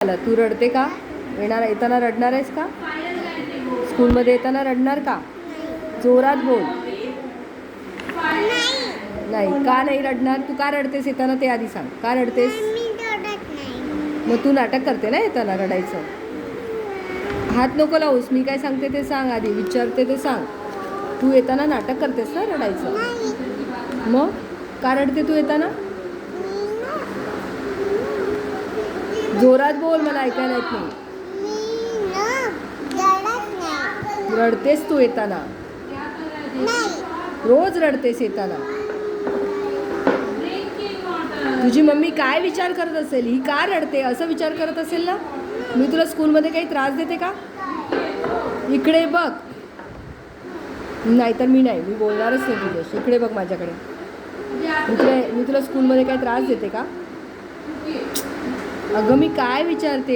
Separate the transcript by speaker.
Speaker 1: तू रडते का? येताना रडणार आहेस का? स्कूलमध्ये येताना रडणार का? जोरात बोल. नाही का नाही रडणार? तू का रडतेस येताना ते आधी सांग. का रडतेस? मग तू नाटक करते ना येताना रडायचं. हात नको लावूस. मी काय सांगते ते सांग आधी. विचारते ते सांग. तू येताना नाटक करतेस ना रडायचं. मग का रडते तू येताना? जोरात बोल, मला ऐकायला येत नाही. रडतेस तू येताना? रोज रडतेस येताना? तुझी मम्मी काय विचार करत असेल? ही का रडते असं विचार करत असेल ना? मी तुला स्कूलमध्ये काही त्रास देते का? इकडे बघ. नाहीतर मी बोलणारच नाही तुझ्याशी. इकडे बघ माझ्याकडे. मी तुला स्कूलमध्ये काही त्रास देते का? अगं मी काय विचारते?